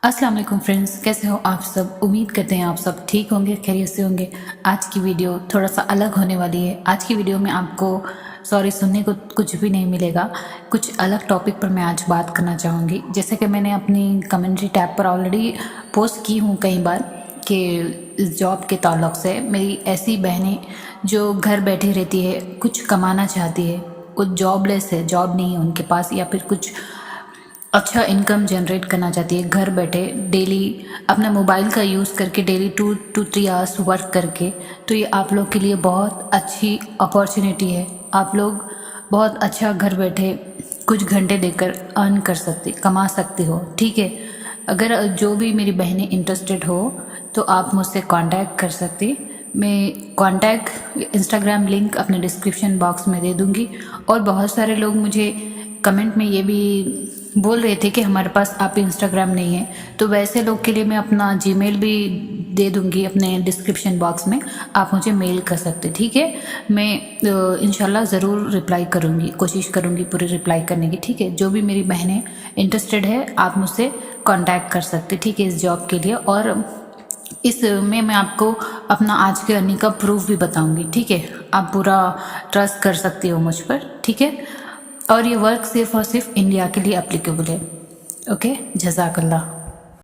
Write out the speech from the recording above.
अस्सलाम वालेकुम फ्रेंड्स, कैसे हो आप सब। उम्मीद करते हैं आप सब ठीक होंगे, खैरियत से होंगे। आज की वीडियो थोड़ा सा अलग होने वाली है। आज की वीडियो में आपको सुनने को कुछ भी नहीं मिलेगा। कुछ अलग टॉपिक पर मैं आज बात करना चाहूँगी। जैसे कि मैंने अपनी कमेंट्री टैब पर ऑलरेडी पोस्ट की हूँ कई बार कि इस जॉब के ताल्लुक़ से मेरी ऐसी बहनें जो घर बैठी रहती है, कुछ कमाना चाहती है, कुछ जॉबलेस है, जॉब नहीं है उनके पास, या फिर कुछ अच्छा इनकम जनरेट करना चाहती है घर बैठे, डेली अपना मोबाइल का यूज़ करके डेली 2 to 3 आवर्स वर्क करके। तो ये आप लोग के लिए बहुत अच्छी अपॉर्चुनिटी है। आप लोग बहुत अच्छा घर बैठे कुछ घंटे देकर अर्न कर सकते, कमा सकते हो। ठीक है, अगर जो भी मेरी बहनें इंटरेस्टेड हो तो आप मुझसे कांटेक्ट कर सकते। मैं कांटेक्ट इंस्टाग्राम लिंक अपने डिस्क्रिप्शन बॉक्स में दे दूँगी। और बहुत सारे लोग मुझे कमेंट में ये भी बोल रहे थे कि हमारे पास आप इंस्टाग्राम नहीं है, तो वैसे लोग के लिए मैं अपना जीमेल भी दे दूँगी अपने डिस्क्रिप्शन बॉक्स में। आप मुझे मेल कर सकते। ठीक है, मैं इंशाल्लाह ज़रूर रिप्लाई करूँगी, कोशिश करूँगी पूरी रिप्लाई करने की। ठीक है, जो भी मेरी बहनें इंटरेस्टेड है आप मुझसे कांटेक्ट कर सकते। ठीक है, इस जॉब के लिए। और इसमें मैं आपको अपना आज के अर्निंग का प्रूफ भी बताऊंगी। ठीक है, आप पूरा ट्रस्ट कर सकते हो मुझ पर। ठीक है, और ये वर्क सिर्फ और सिर्फ इंडिया के लिए एप्लीकेबल है। ओके, जज़ाकल्लाह।